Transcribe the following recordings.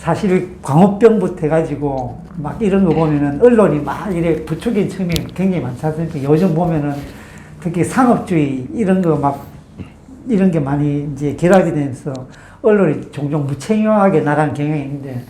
사실 광우병부터 해가지고 막 이런 거 보면은 언론이 막 이래 부추긴 측면이 굉장히 많지 않습니까? 요즘 보면은 특히 상업주의 이런 거 막 이런 게 많이 이제 결합이 되면서 언론이 종종 무책임하게 나가는 경향이 있는데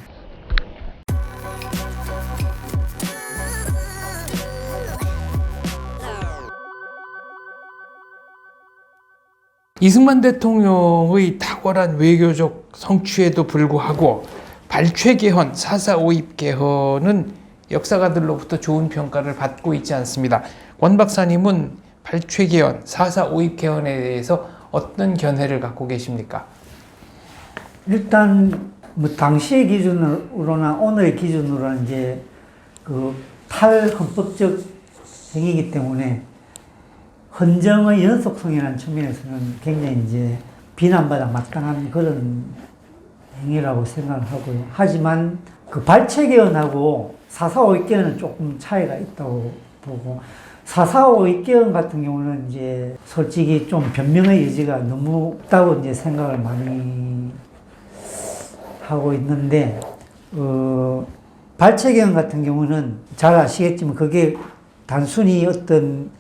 이승만 대통령의 탁월한 외교적 성취에도 불구하고 발췌개헌, 4.4 오입 개헌은 역사가들로부터 좋은 평가를 받고 있지 않습니다. 권 박사님은 발췌개헌, 4.4 오입 개헌에 대해서 어떤 견해를 갖고 계십니까? 일단 뭐 당시의 기준으로나 오늘의 기준으로는 이제 그 탈헌법적 행위이기 때문에 헌정의 연속성이라는 측면에서는 굉장히 이제 비난받아 마땅한 그런 행위라고 생각을 하고요. 하지만 그 발췌개헌하고 4.4 오입 개헌은 조금 차이가 있다고 보고 4.4 오입 개헌 같은 경우는 이제 솔직히 좀 변명의 여지가 너무 없다고 이제 생각을 많이 하고 있는데 발췌개헌 같은 경우는 잘 아시겠지만 그게 단순히 어떤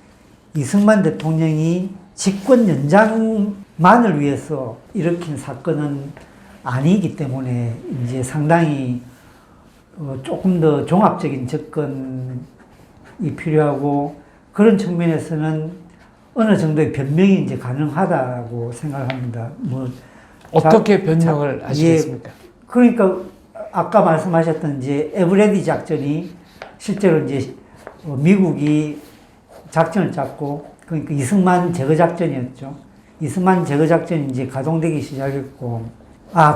이승만 대통령이 집권 연장만을 위해서 일으킨 사건은 아니기 때문에 이제 상당히 조금 더 종합적인 접근이 필요하고 그런 측면에서는 어느 정도의 변명이 이제 가능하다고 생각합니다. 뭐 어떻게 변명을 하시겠습니까? 그러니까 아까 말씀하셨던 이제 에브레디 작전이 실제로 이제 미국이 작전을 짰고 그러니까 이승만 제거 작전이었죠. 이승만 제거 작전이 이제 가동되기 시작했고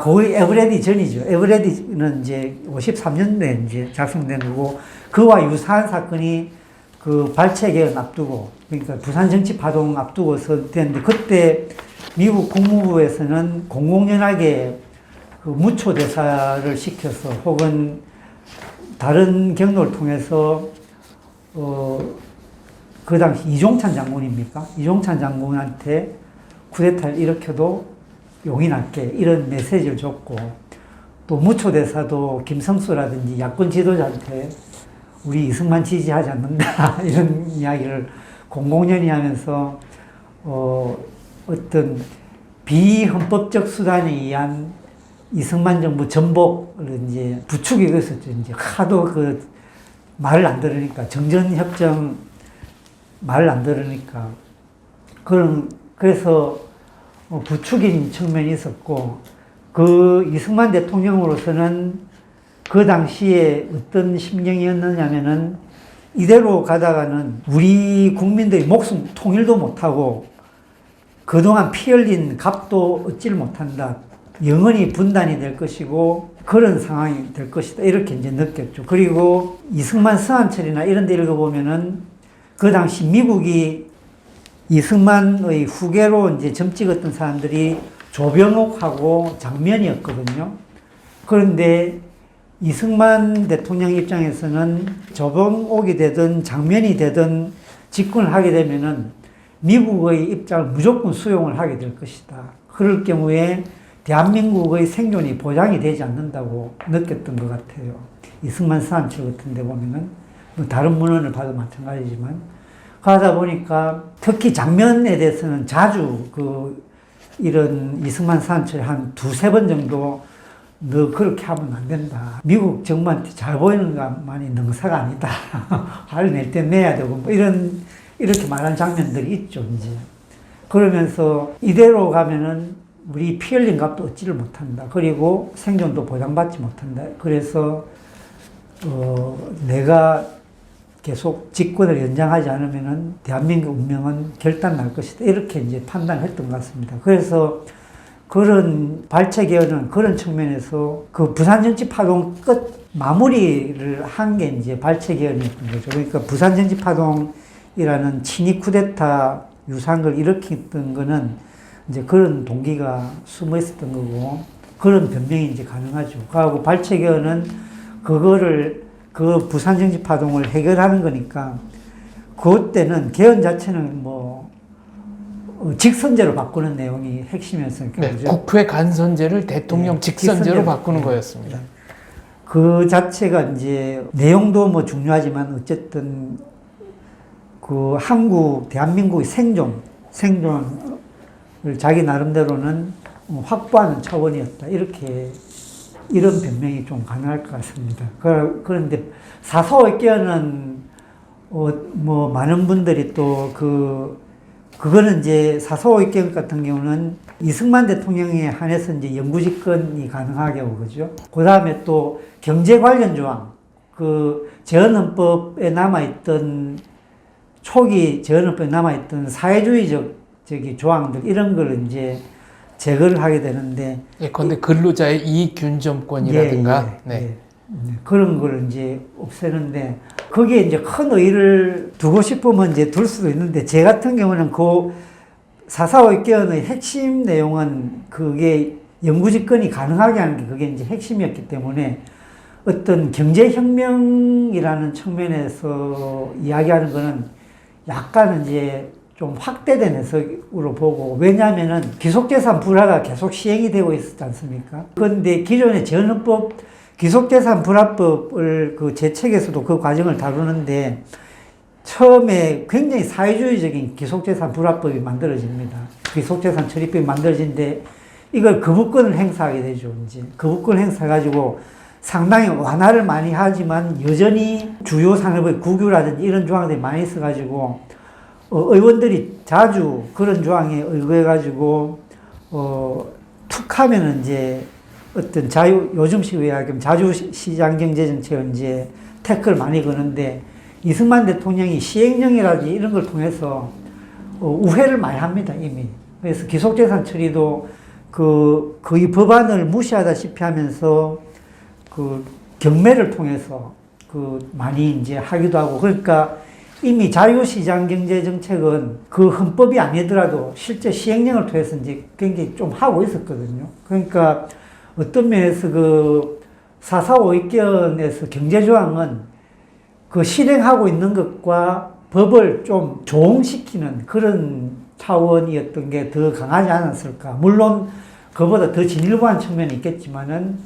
거의 에브레디 전이죠. 에브레디는 이제 53년도에 이제 작성된 거고 그와 유사한 사건이 그 발췌개헌 앞두고 그러니까 부산 정치 파동 앞두고서 됐는데 그때 미국 국무부에서는 공공연하게 그 무초 대사를 시켜서 혹은 다른 경로를 통해서 그 당시 이종찬 장군입니까? 이종찬 장군한테 쿠데타를 일으켜도 용인할게 이런 메시지를 줬고 또 무초 대사도 김성수라든지 야권 지도자한테 우리 이승만 지지하지 않는다 이런 이야기를 공공연히 하면서 어떤 비헌법적 수단에 의한 이승만 정부 전복을 이제 부추기고 있었죠. 이제 하도 그 말을 안 들으니까 정전협정 말을 안 들으니까 그래서 부추긴 측면이 있었고 그 이승만 대통령으로서는 그 당시에 어떤 심경이었느냐면은 이대로 가다가는 우리 국민들이 목숨 통일도 못하고 그동안 피 흘린 값도 얻지를 못한다. 영원히 분단이 될 것이고 그런 상황이 될 것이다. 이렇게 이제 느꼈죠. 그리고 이승만 서한철이나 이런 데 읽어보면은 그 당시 미국이 이승만의 후계로 이제 점 찍었던 사람들이 조병옥하고 장면이었거든요. 그런데 이승만 대통령 입장에서는 조병옥이 되든 장면이 되든 집권을 하게 되면은 미국의 입장을 무조건 수용을 하게 될 것이다. 그럴 경우에 대한민국의 생존이 보장이 되지 않는다고 느꼈던 것 같아요. 이승만 서한철 같은 데 보면은 뭐 다른 문헌을 봐도 마찬가지지만 그러다 보니까 특히 장면에 대해서는 자주 이런 이승만 서한철이 한 두세 번 정도 너 그렇게 하면 안 된다. 미국 정부한테 잘 보이는 것만이 능사가 아니다. 화를 낼 때 내야 되고 뭐 이렇게 말하는 장면들이 있죠, 이제. 그러면서 이대로 가면은 우리 피 흘린 값도 얻지를 못한다. 그리고 생존도 보장받지 못한다. 그래서 내가 계속 집권을 연장하지 않으면은 대한민국 운명은 결단 날 것이다. 이렇게 이제 판단했던 것 같습니다. 그래서 그런 발췌개헌은 그런 측면에서 그 부산정치 파동 끝 마무리를 한 게 이제 발췌개헌이었던 거죠. 그러니까 부산정치 파동이라는 친위 쿠데타 유사한 걸 일으켰던 거는 이제 그런 동기가 숨어 있었던 거고 그런 변명이 이제 가능하죠. 그하고 발췌개헌은 그 부산정치 파동을 해결하는 거니까 그때는 개헌 자체는 뭐 직선제로 바꾸는 내용이 핵심이었으니까. 네, 국회 간선제를 대통령 직선제로 바꾸는 거였습니다. 그 자체가 이제 내용도 뭐 중요하지만 어쨌든 그 대한민국의 생존을 자기 나름대로는 확보하는 차원이었다. 이런 변명이 좀 가능할 것 같습니다. 그런데 사사오익계는 뭐 많은 분들이 또 그거는 이제 사사오익계 같은 경우는 이승만 대통령에 한해서 이제 영구집권이 가능하게 하고 그죠. 그 다음에 또 경제 관련 조항, 그 제헌헌법에 남아있던 초기 제헌헌법에 남아있던 사회주의적 조항들 이런 걸 이제 제거를 하게 되는데. 예컨대 근로자의 이익균점권이라든가 그런 걸 이제 없애는데 거기에 이제 큰 의의를 두고 싶으면 이제 둘 수도 있는데 제 같은 경우는 그 4.45개헌의 핵심 내용은 그게 영구집권이 가능하게 하는 게 그게 이제 핵심이었기 때문에 어떤 경제혁명이라는 측면에서 이야기하는 거는 약간 이제 좀 확대된 해석으로 보고, 왜냐하면은 귀속재산 불화가 계속 시행이 되고 있었지 않습니까? 그런데 기존의 제헌헌법 귀속재산 불화법을 그 제 책에서도 그 과정을 다루는데 처음에 굉장히 사회주의적인 귀속재산 불화법이 만들어집니다. 귀속재산 처리법이 만들어지는데 이걸 거부권을 행사하게 되죠. 이제 거부권을 행사해가지고 상당히 완화를 많이 하지만 여전히 주요 산업의 국유라든지 이런 조항들이 많이 있어가지고 의원들이 자주 그런 조항에 의거해가지고 툭 하면은 이제 어떤 요즘식 의학이면 자주시장경제정책을 이제 태클을 많이 거는데 이승만 대통령이 시행령이라든지 이런 걸 통해서 우회를 많이 합니다, 이미. 그래서 귀속재산 처리도 거의 법안을 무시하다시피 하면서 경매를 통해서 많이 이제 하기도 하고, 그러니까 이미 자유시장경제정책은 그 헌법이 아니더라도 실제 시행령을 통해서 이제 굉장히 좀 하고 있었거든요. 그러니까 어떤 면에서 4.45익견에서 경제조항은 실행하고 있는 것과 법을 좀 조응시키는 그런 차원이었던 게 더 강하지 않았을까. 물론 그보다 더 진일보한 측면이 있겠지만은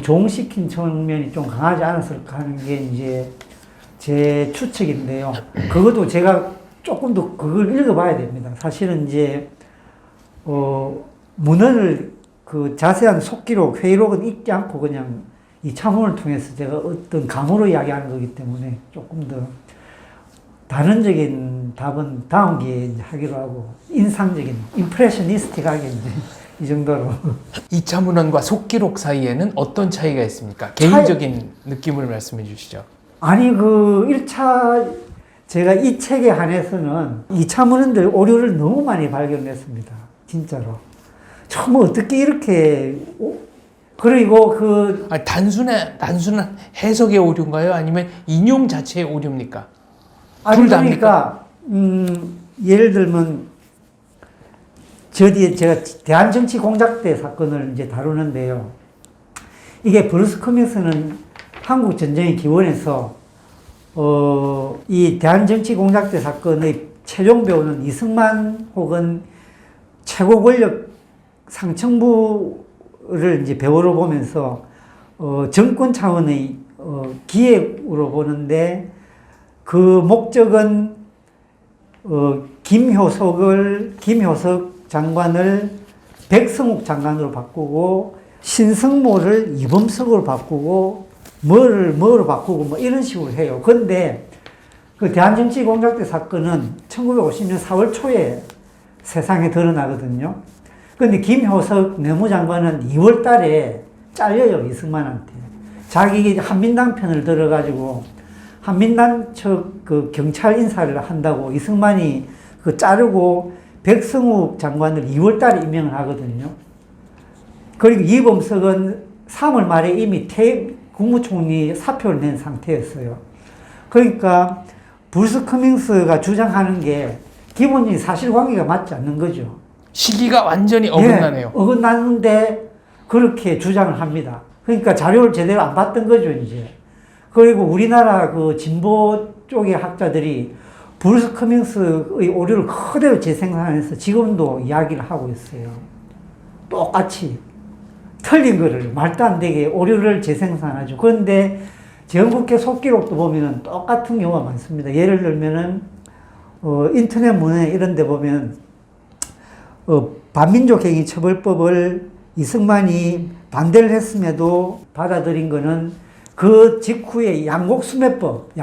조응시킨 측면이 좀 강하지 않았을까 하는 게 이제 제 추측인데요. 그것도 제가 조금 더 그걸 읽어봐야 됩니다. 사실은 이제 문헌을 자세한 속기록, 회의록은 읽지 않고 그냥 이 차문을 통해서 제가 어떤 감으로 이야기하는 거기 때문에 조금 더 다른적인 답은 다음 기회에 이제 하기로 하고, 인상적인, 임프레셔니스틱하게 이제 이 정도로. 이 차문헌과 속기록 사이에는 어떤 차이가 있습니까? 개인적인 느낌을 말씀해 주시죠. 아니, 1차, 제가 이 책에 한해서는 2차 문헌들 오류를 너무 많이 발견했습니다. 진짜로. 처음 어떻게 이렇게, 그리고 단순한 해석의 오류인가요? 아니면 인용 자체의 오류입니까? 아니, 그러니까, 예를 들면, 저 뒤에 제가 대한정치공작대 사건을 이제 다루는데요. 이게 브루스 커밍스는 한국 전쟁의 기원에서, 이 대한정치공작대 사건의 최종 배우는 이승만 혹은 최고 권력 상층부를 이제 배우로 보면서, 정권 차원의, 기획으로 보는데, 그 목적은, 김효석 장관을 백성욱 장관으로 바꾸고, 신승모를 이범석으로 바꾸고, 뭐로 바꾸고, 뭐 이런 식으로 해요. 근데, 대한정치공작대 사건은 1950년 4월 초에 세상에 드러나거든요. 근데 김효석 내무장관은 2월 달에 잘려요, 이승만한테. 자기 한민당 편을 들어가지고, 한민당 측 경찰 인사를 한다고 이승만이 자르고 백성욱 장관을 2월 달에 임명을 하거든요. 그리고 이범석은 3월 말에 이미 국무총리 사표를 낸 상태였어요. 그러니까 브루스 커밍스가 주장하는 게 기본적인 사실관계가 맞지 않는 거죠. 시기가 완전히 어긋나네요. 네, 어긋나는데 그렇게 주장을 합니다. 그러니까 자료를 제대로 안 봤던 거죠, 이제. 그리고 우리나라 진보 쪽의 학자들이 브루스 커밍스의 오류를 그대로 재생산해서 지금도 이야기를 하고 있어요. 똑같이. 틀린 거를 말도 안 되게 오류를 재생산하죠. 그런데 전국회 속기록도 보면은 똑같은 경우가 많습니다. 예를 들면은 인터넷 문에 이런 데 보면 반민족행위 처벌법을 이승만이 반대를 했음에도 받아들인 거는 그 직후에 양곡수매법이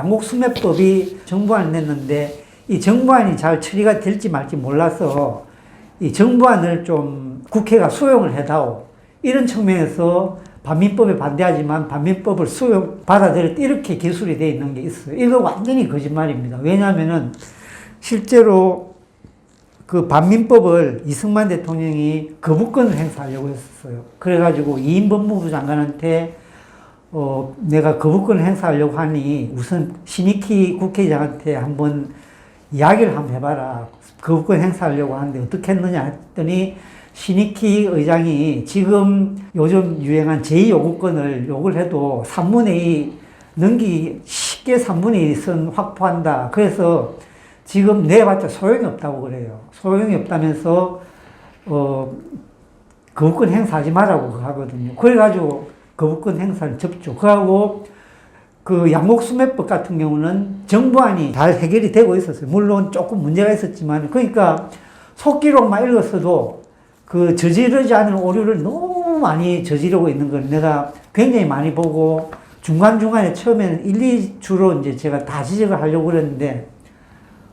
정부안을 냈는데 이 정부안이 잘 처리가 될지 말지 몰라서 이 정부안을 좀 국회가 수용을 해다오. 이런 측면에서 반민법에 반대하지만 반민법을 받아들였다. 이렇게 기술이 되어 있는 게 있어요. 이거 완전히 거짓말입니다. 왜냐하면은 실제로 그 반민법을 이승만 대통령이 거부권을 행사하려고 했었어요. 그래가지고 이인 법무부 장관한테 내가 거부권을 행사하려고 하니 우선 신익희 국회의장한테 한번 이야기를 한번 해봐라. 거부권 행사하려고 하는데 어떻게 했느냐 했더니 신익희 의장이 지금 요즘 유행한 제2요구권을 요구를 해도 3분의 2 쉽게 3분의 2선 확보한다. 그래서 지금 내봤자 소용이 없다고 그래요. 소용이 없다면서 거부권 행사하지 말라고 하거든요. 그래가지고 거부권 행사를 접죠. 그하고 그 양곡수매법 같은 경우는 정부안이 잘 해결이 되고 있었어요. 물론 조금 문제가 있었지만, 그러니까 속기록만 읽었어도 그 저지르지 않은 오류를 너무 많이 저지르고 있는 걸 내가 굉장히 많이 보고 중간중간에 처음에는 1, 2주로 이제 제가 다 지적을 하려고 그랬는데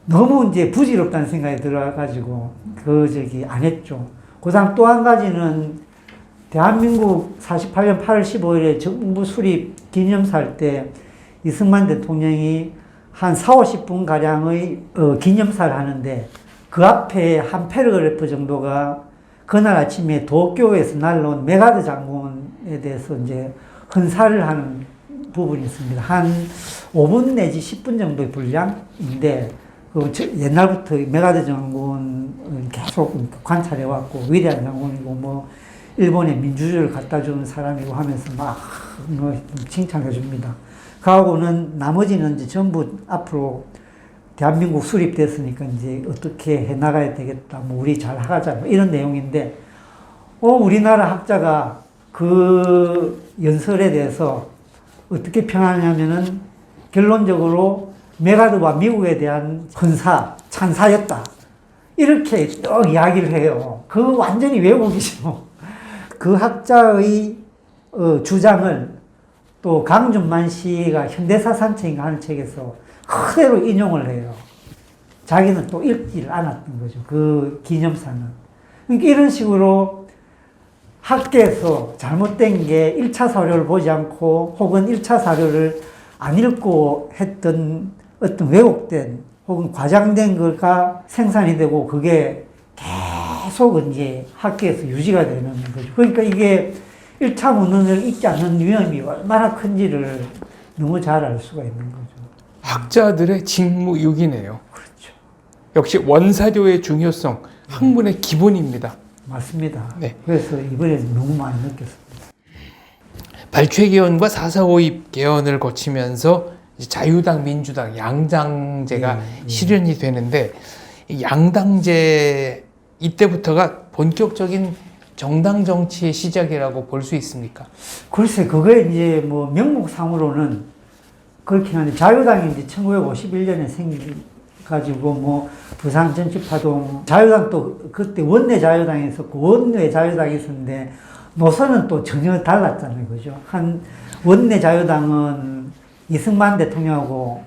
너무 이제 부질없다는 생각이 들어가지고 안 했죠. 그 다음 또 한 가지는 대한민국 48년 8월 15일에 정부 수립 기념사 할 때 이승만 대통령이 한 4, 50분 가량의 기념사를 하는데 그 앞에 한 패러그래프 정도가 그날 아침에 도쿄에서 날라온 메가드 장군에 대해서 이제 헌사를 하는 부분이 있습니다. 한 5분 내지 10분 정도의 분량인데 옛날부터 메가드 장군은 계속 관찰해왔고 위대한 장군이고 뭐 일본의 민주주의를 갖다 주는 사람이고 하면서 막 칭찬해 줍니다. 그하고는 나머지는 이제 전부 앞으로 대한민국 수립됐으니까 이제 어떻게 해 나가야 되겠다. 뭐 우리 잘 하자. 뭐 이런 내용인데, 우리나라 학자가 그 연설에 대해서 어떻게 평하냐면은 결론적으로 메가드와 미국에 대한 헌사, 찬사였다. 이렇게 또 이야기를 해요. 그거 완전히 왜곡이죠. 그 학자의 주장을 또 강준만 씨가 현대사산책인가 하는 책에서 그대로 인용을 해요. 자기는 또 읽지를 않았던 거죠. 그 기념사는. 그러니까 이런 식으로 학계에서 잘못된 게 1차 사료를 보지 않고 혹은 1차 사료를 안 읽고 했던 어떤 왜곡된 혹은 과장된 거가 생산이 되고 그게 계속 이제 학계에서 유지가 되는 거죠. 그러니까 이게 1차 문헌을 읽지 않는 위험이 얼마나 큰지를 너무 잘 알 수가 있는 거죠. 학자들의 직무유기네요. 그렇죠. 역시 원사료의 중요성, 학문의 기본입니다. 맞습니다. 네. 그래서 이번에 너무 많이 느꼈습니다. 발췌개헌과 4.4.5입 개헌을 거치면서 자유당, 민주당, 양당제가 실현이 되는데 이 양당제 이때부터가 본격적인 정당 정치의 시작이라고 볼 수 있습니까? 글쎄, 그게 이제 뭐 명목상으로는 그렇긴 한데 자유당이 이제 1951년에 생겨가지고 뭐 부산 전치파동 자유당도 그때 원내 자유당이 있었고 원내 자유당이 있었는데 노선은 또 전혀 달랐잖아요, 그죠? 한 원내 자유당은 이승만 대통령하고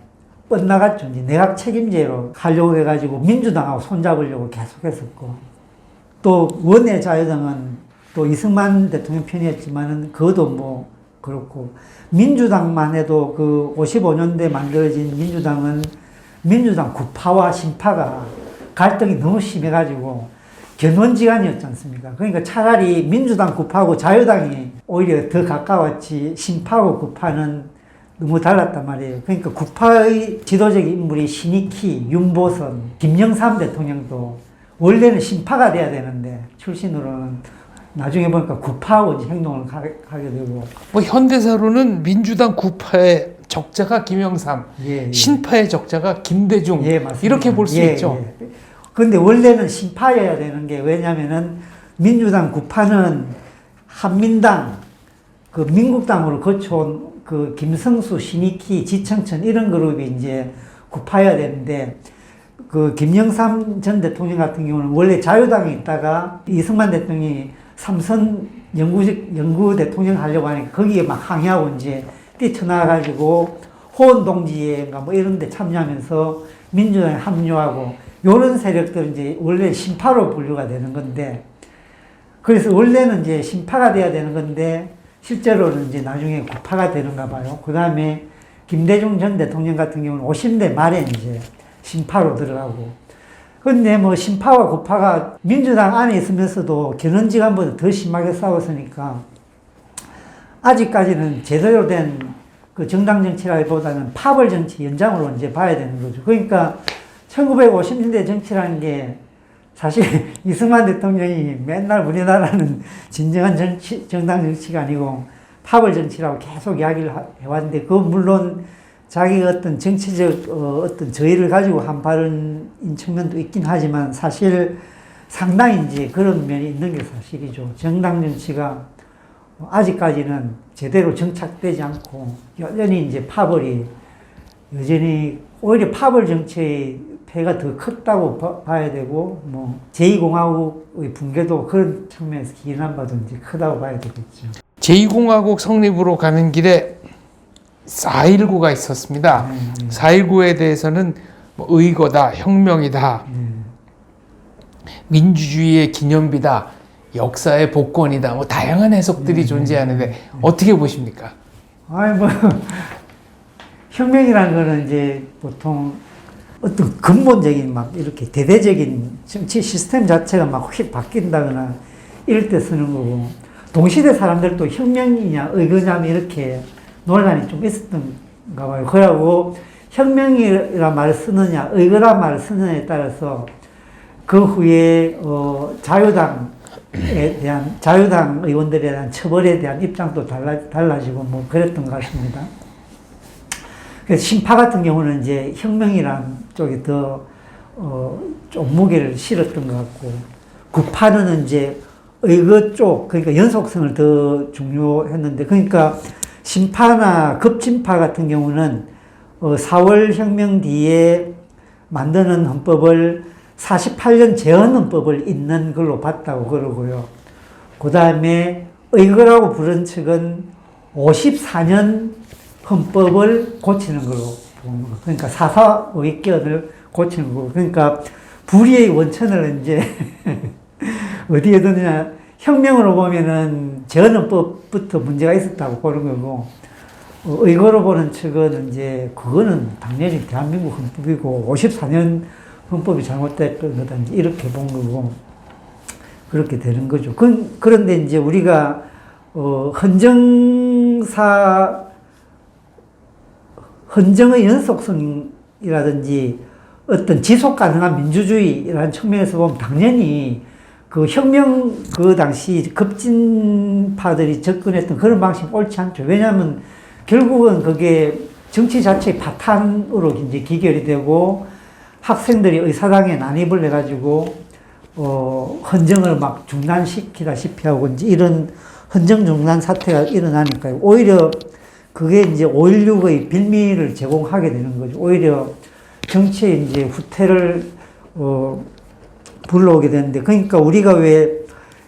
뻗나갔죠. 이제 내각 책임제로 하려고 해가지고 민주당하고 손잡으려고 계속했었고. 또 원내 자유당은 또 이승만 대통령 편이었지만은 그것도 뭐 그렇고 민주당만 해도 그 55년대 만들어진 민주당은 민주당 구파와 신파가 갈등이 너무 심해가지고 견원지간이었지 않습니까? 그러니까 차라리 민주당 구파하고 자유당이 오히려 더 가까웠지 신파하고 구파는 너무 달랐단 말이에요. 그러니까 구파의 지도적 인물이 신익희, 윤보선, 김영삼 대통령도 원래는 신파가 돼야 되는데 출신으로는 나중에 보니까 구파하고 이제 행동을 하게 되고. 뭐 현대사로는 민주당 구파의 적자가 김영삼, 신파의 적자가 김대중 이렇게 볼 수 있죠. 그런데 원래는 신파여야 되는 게 왜냐면은 민주당 구파는 한민당, 그 민국당으로 거쳐온 그 김성수, 신익희, 지청천 이런 그룹이 이제 구파해야 되는데 그 김영삼 전 대통령 같은 경우는 원래 자유당에 있다가 이승만 대통령이 삼선 영구 대통령 하려고 하니까 거기에 막 항의하고 이제 뛰쳐나와가지고 호원동지회인가 뭐 이런 데 참여하면서 민주당에 합류하고 요런 세력들은 이제 원래 신파로 분류가 되는 건데 그래서 원래는 이제 신파가 돼야 되는 건데 실제로는 이제 나중에 구파가 되는가 봐요. 그 다음에 김대중 전 대통령 같은 경우는 50대 말에 이제 신파로 들어가고. 근데 뭐 신파와 구파가 민주당 안에 있으면서도 견원지간보다 더 심하게 싸웠으니까 아직까지는 제대로 된 그 정당 정치라기보다는 파벌 정치 연장으로 이제 봐야 되는 거죠. 그러니까 1950년대 정치라는 게 사실 이승만 대통령이 맨날 우리나라는 진정한 정당 정치가 아니고 파벌 정치라고 계속 이야기를 해왔는데, 그 물론 자기가 어떤 정치적 어떤 저의를 가지고 한 발언인 측면도 있긴 하지만 사실 상당히 이제 그런 면이 있는 게 사실이죠. 정당 정치가 아직까지는 제대로 정착되지 않고 여전히 이제 파벌이 여전히 오히려 파벌 정치의 폐가 더 컸다고 봐야 되고, 뭐 제2공화국의 붕괴도 그런 측면에서 기인한 바도 이제 크다고 봐야 되겠죠. 제2공화국 성립으로 가는 길에 4.19가 있었습니다. 4.19에 대해서는 뭐 의거다, 혁명이다, 민주주의의 기념비다, 역사의 복권이다, 뭐 다양한 해석들이 존재하는데 어떻게 보십니까? 아니 뭐 혁명이라는 거는 이제 보통 어떤 근본적인 막 이렇게 대대적인 정치 시스템 자체가 막 휙 바뀐다거나 이럴 때 쓰는 거고, 동시대 사람들도 혁명이냐 의거냐 이렇게 논란이 좀 있었던가 봐요. 그러고 혁명이라 말을 쓰느냐 의거라 말을 쓰느냐에 따라서 그 후에 자유당 의원들에 대한 처벌에 대한 입장도 달라지고 뭐 그랬던 것 같습니다. 그래서 신파 같은 경우는 이제 혁명이란 쪽에 더 좀 무게를 실었던 것 같고, 구파는 이제 의거 쪽, 그러니까 연속성을 더 중요했는데, 그러니까 신파나 급진파 같은 경우는 4월 혁명 뒤에 만드는 헌법을 48년 재헌헌법을 있는 걸로 봤다고 그러고요. 그 다음에 의거라고 부른 측은 54년 헌법을 고치는 걸로 보는 거. 그러니까 사사오입견을 고치는 거고. 그러니까 불의의 원천을 이제 어디에 두느냐. 혁명으로 보면은 재헌헌법부터 문제가 있었다고 보는 거고, 의거로 보는 측은 이제 그거는 당연히 대한민국 헌법이고 54년 헌법이 잘못됐던 거다 이렇게 본 거고, 그렇게 되는 거죠. 그런데 이제 우리가 헌정의 연속성이라든지 어떤 지속 가능한 민주주의라는 측면에서 보면 당연히 그 혁명 그 당시 급진파들이 접근했던 그런 방식이 옳지 않죠. 왜냐하면 결국은 그게 정치 자체의 파탄으로 이제 기결이 되고 학생들이 의사당에 난입을 해가지고 헌정을 막 중단시키다시피 하고 이제 이런 헌정 중단 사태가 일어나니까요. 오히려 그게 이제 5.16의 빌미를 제공하게 되는 거죠. 오히려 정치에 이제 후퇴를 불러오게 되는데, 그러니까 우리가 왜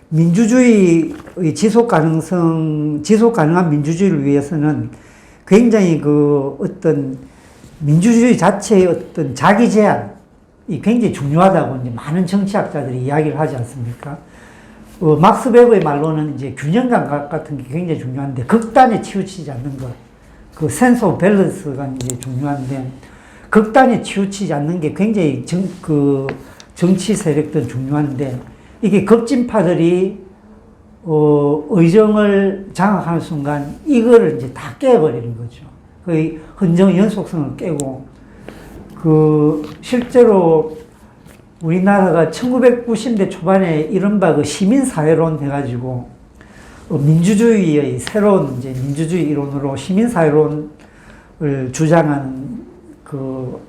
민주주의의 지속 가능한 민주주의를 위해서는 굉장히 그 어떤 민주주의 자체의 어떤 자기 제한이 굉장히 중요하다고 이제 많은 정치학자들이 이야기를 하지 않습니까? 막스 베버의 말로는 이제 균형 감각 같은 게 굉장히 중요한데, 극단에 치우치지 않는 것, 그 센스 오브 밸런스가 이제 중요한데, 극단에 치우치지 않는 게 굉장히 정치 세력들은 중요한데, 이게 급진파들이 의정을 장악하는 순간 이거를 이제 다 깨버리는 거죠. 그 헌정 연속성을 깨고, 실제로 우리나라가 1990대 초반에 이른바 그 시민사회론 해가지고, 민주주의의 새로운 이제 민주주의 이론으로 시민사회론을 주장하는 그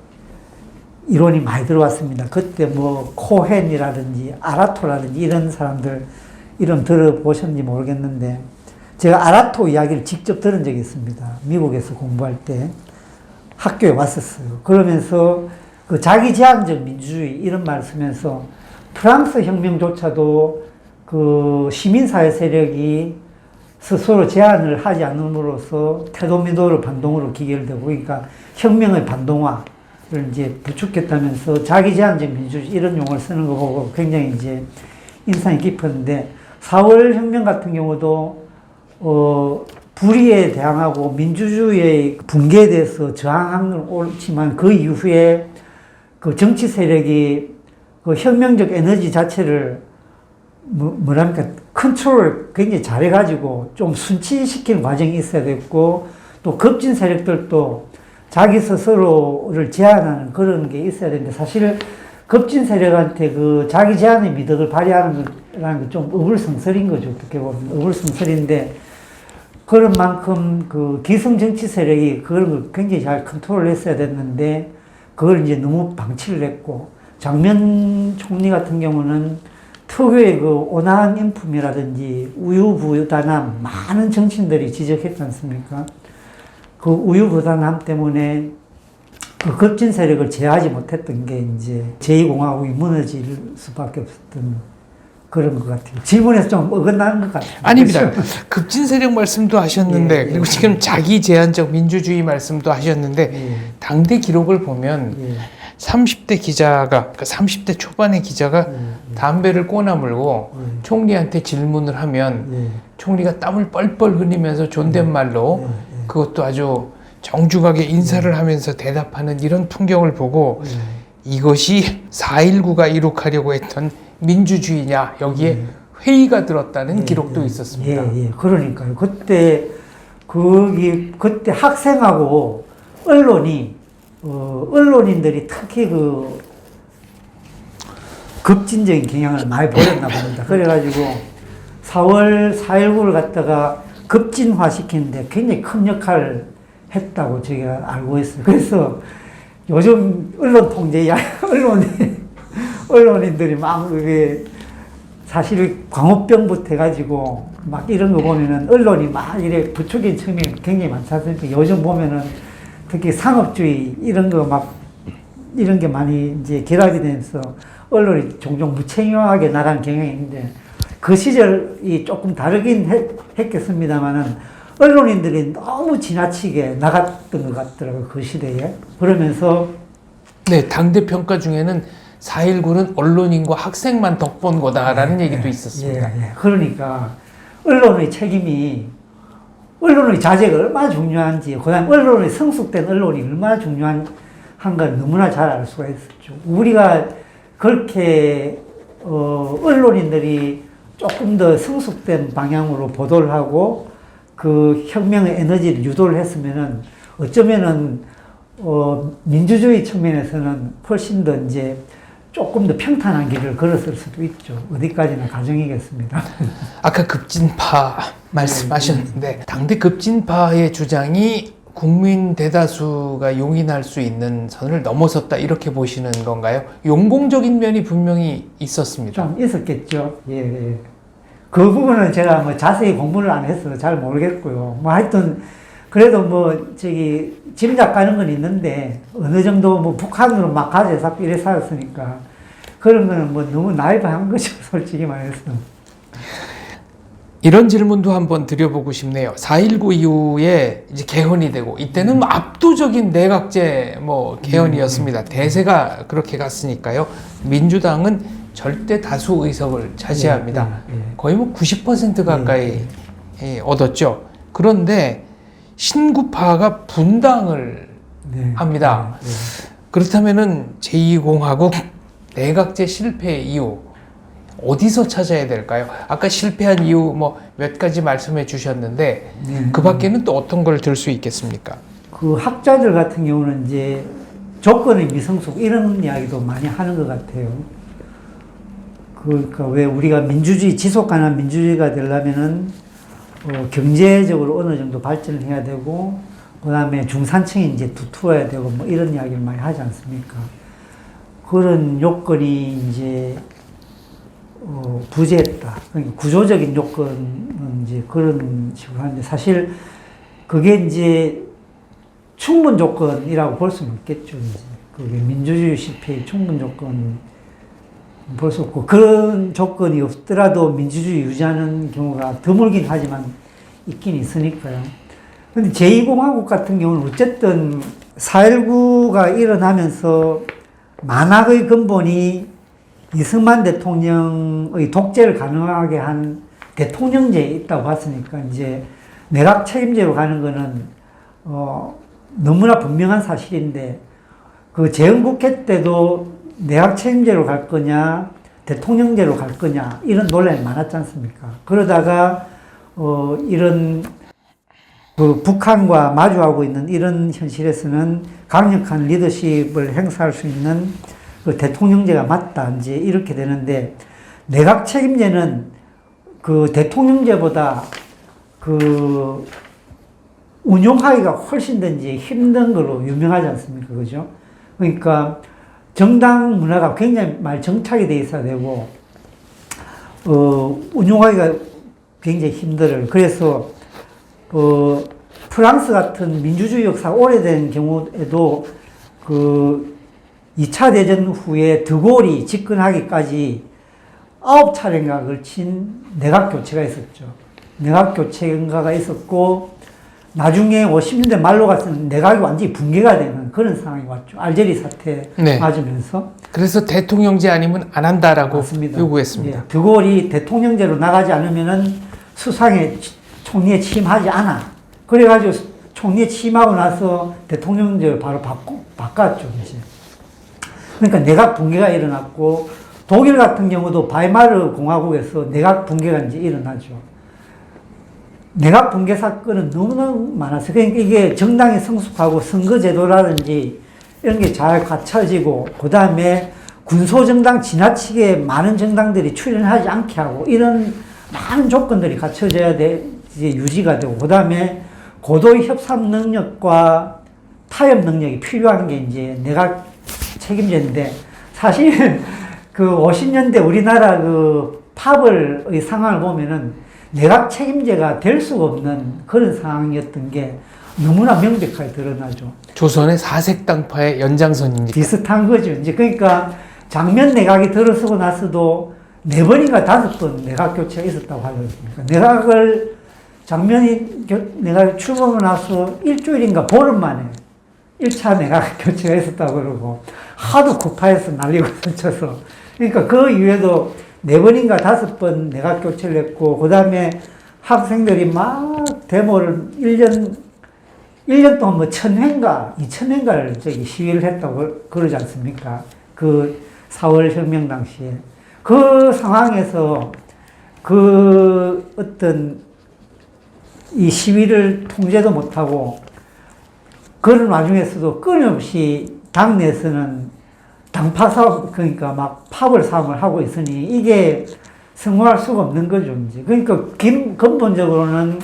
이론이 많이 들어왔습니다. 그때 뭐 코헨이라든지 아라토라든지 이런 사람들 이름 들어보셨는지 모르겠는데 제가 아라토 이야기를 직접 들은 적이 있습니다. 미국에서 공부할 때 학교에 왔었어요. 그러면서 그 자기 제한적 민주주의 이런 말을 쓰면서 프랑스 혁명조차도 그 시민사회 세력이 스스로 제한을 하지 않음으로써 태도미도를 반동으로 기결되고, 그러니까 혁명의 반동화를 이제 부추겼다면서 자기 제한적 민주주의 이런 용어를 쓰는 거 보고 굉장히 이제 인상이 깊었는데, 4월 혁명 같은 경우도 불의에 대항하고 민주주의의 붕괴에 대해서 저항한 건 옳지만 그 이후에 그 정치 세력이 그 혁명적 에너지 자체를 뭐랄까 컨트롤을 굉장히 잘해가지고 좀 순치시키는 과정이 있어야 됐고, 또 급진 세력들도 자기 스스로를 제한하는 그런 게 있어야 되는데, 사실 급진 세력한테 그 자기 제한의 미덕을 발휘하는 거라는 게 좀 어불성설인 거죠. 어떻게 보면 어불성설인데, 그런 만큼 그 기성 정치 세력이 그런 걸 굉장히 잘 컨트롤했어야 됐는데 그걸 이제 너무 방치를 했고, 장면 총리 같은 경우는 특유의 그 온화한 인품이라든지 우유부단함, 많은 정치인들이 지적했지 않습니까? 그 우유부단함 때문에 그 급진 세력을 제어하지 못했던 게 이제 제2공화국이 무너질 수밖에 없었던 그런 것 같아요. 질문에서 좀 어긋나는 것 같아요. 아닙니다. 급진 세력 말씀도 하셨는데, 그리고 지금 자기 제한적 민주주의 말씀도 하셨는데, 당대 기록을 보면 30대 기자가, 그러니까 30대 초반의 기자가 담배를 꼬나물고 총리한테 질문을 하면 총리가 땀을 뻘뻘 흘리면서 존댓말로 그것도 아주 정중하게 인사를 하면서 대답하는 이런 풍경을 보고 이것이 4.19가 이룩하려고 했던 민주주의냐, 여기에 회의가 들었다는 기록도 있었습니다. 그러니까요. 그때 학생하고 언론인들이 특히 그 급진적인 경향을 많이 보였나 봅니다. 그래가지고 4월 4.19를 갖다가 급진화시키는데 굉장히 큰 역할을 했다고 제가 알고 있어요. 그래서 요즘 언론 통제, 언론인들이 막 그게 사실 광우병부터 해가지고 막 이런 거 보면은 언론이 막 이래 부추긴 측면이 굉장히 많지 않습니까? 요즘 보면은 특히 상업주의 이런 게 많이 이제 결합이 되면서 언론이 종종 무책임하게 나가는 경향이 있는데, 그 시절이 조금 다르긴 했겠습니다만은 언론인들이 너무 지나치게 나갔던 것 같더라고요, 그 시대에. 그러면서 네, 당대 평가 중에는 4.19는 언론인과 학생만 덕본 거다라는 얘기도 있었습니다. 그러니까 언론의 책임이, 언론의 자제가 얼마나 중요한지, 그다음에 언론의 성숙된 언론이 얼마나 중요한가를 너무나 잘 알 수가 있었죠. 우리가 그렇게 언론인들이 조금 더 성숙된 방향으로 보도를 하고 그 혁명의 에너지를 유도를 했으면은 어쩌면은 민주주의 측면에서는 훨씬 더 이제 조금 더 평탄한 길을 걸었을 수도 있죠. 어디까지나 가정이겠습니다. 아까 급진파 말씀하셨는데, 당대 급진파의 주장이 국민 대다수가 용인할 수 있는 선을 넘어섰다, 이렇게 보시는 건가요? 용공적인 면이 분명히 있었습니다. 좀 있었겠죠. 그 부분은 제가 뭐 자세히 공부를 안 해서 잘 모르겠고요. 뭐 하여튼 그래도 뭐 짐작 가는 건 있는데, 어느 정도 뭐 북한으로 막 가재 잡고 이래 살았으니까 그런 거는 뭐 너무 나이브한 거죠, 솔직히 말해서. 이런 질문도 한번 드려보고 싶네요. 4.19 이후에 이제 개헌이 되고, 이때는 뭐 압도적인 내각제 개헌이었습니다. 대세가 그렇게 갔으니까요. 민주당은 절대 다수 의석을 차지합니다. 거의 뭐 90% 가까이 얻었죠. 그런데 신구파가 분당을 합니다. 그렇다면은 제2공화국 내각제 실패 이유 어디서 찾아야 될까요? 아까 실패한 이유 몇 가지 말씀해 주셨는데 그 밖에는 또 어떤 걸 들 수 있겠습니까? 그 학자들 같은 경우는 이제 조건의 미성숙 이런 이야기도 많이 하는 것 같아요. 그러니까 왜 우리가 민주주의, 지속 가능한 민주주의가 되려면은 경제적으로 어느 정도 발전을 해야 되고, 그 다음에 중산층이 이제 두터워야 되고, 뭐 이런 이야기를 많이 하지 않습니까? 그런 요건이 이제 부재했다. 그러니까 구조적인 요건은 이제 그런 식으로 하는데 사실 그게 이제 충분 조건이라고 볼 수는 없겠죠. 이제 그게 민주주의 실패의 충분 조건 볼 수 없고 그런 조건이 없더라도 민주주의 유지하는 경우가 드물긴 하지만 있긴 있으니까요. 근데 제2공화국 같은 경우는 어쨌든 4.19가 일어나면서 만악의 근본이 이승만 대통령의 독재를 가능하게 한 대통령제에 있다고 봤으니까 이제 내각 책임제로 가는 거는 너무나 분명한 사실인데 그 재헌국회 때도 내각 책임제로 갈 거냐 대통령제로 갈 거냐 이런 논란이 많았지 않습니까? 그러다가 이런 그 북한과 마주하고 있는 이런 현실에서는 강력한 리더십을 행사할 수 있는 그 대통령제가 맞다 이제 이렇게 되는데 내각 책임제는 그 대통령제보다 그 운용하기가 훨씬 더 이제 힘든 걸로 유명하지 않습니까? 그죠? 그러니까 정당 문화가 굉장히 말 정착이 돼 있어야 되고, 운용하기가 굉장히 힘들어요. 그래서, 프랑스 같은 민주주의 역사가 오래된 경우에도 그 2차 대전 후에 드골이 집권하기까지 9차례인가 걸친 내각 교체가 있었죠. 내각 교체가 있었고, 나중에 50년대 말로 가서는 내각이 완전히 붕괴가 되는 그런 상황이 왔죠. 알제리 사태 네. 맞으면서. 그래서 대통령제 아니면 안 한다라고 맞습니다. 요구했습니다. 예, 드골이 대통령제로 나가지 않으면은 수상에 총리에 취임하지 않아. 그래가지고 총리에 취임하고 나서 대통령제를 바로 바꿨죠. 이제. 그러니까 내각 붕괴가 일어났고 독일 같은 경우도 바이마르 공화국에서 내각 붕괴가 이제 일어나죠. 내각 붕괴 사건은 너무너무 많았어요. 그러니까 이게 정당이 성숙하고 선거제도라든지 이런 게 잘 갖춰지고, 그 다음에 군소정당 지나치게 많은 정당들이 출연하지 않게 하고, 이런 많은 조건들이 갖춰져야 돼, 이제 유지가 되고, 그 다음에 고도의 협상 능력과 타협 능력이 필요한 게 이제 내각 책임제인데, 사실 그 50년대 우리나라 그 팝의 상황을 보면은 내각 책임제가 될 수가 없는 그런 상황이었던 게 너무나 명백하게 드러나죠. 조선의 사색당파의 연장선입니다. 비슷한 거죠. 이제 그러니까 장면 내각이 들어서고 나서도 4번인가 5번 내각 교체가 있었다고 하지 않습니까? 내각을 내각이 출범하고 나서 일주일인가 보름 만에 1차 내각 교체가 있었다고 그러고 하도 구파해서 난리가 쳐서 그러니까 그 이후에도 4번인가 5번 내각 교체를 했고, 그 다음에 학생들이 막 데모를 1년 동안 뭐 1000회인가 2000회인가를 시위를 했다고 그러지 않습니까? 그 4월 혁명 당시에. 그 상황에서 그 어떤 이 시위를 통제도 못하고, 그런 와중에서도 끊임없이 당내에서는 당파 싸움, 그러니까 막 파벌 싸움을 하고 있으니 이게 성공할 수가 없는 거죠, 이제. 그러니까 근본적으로는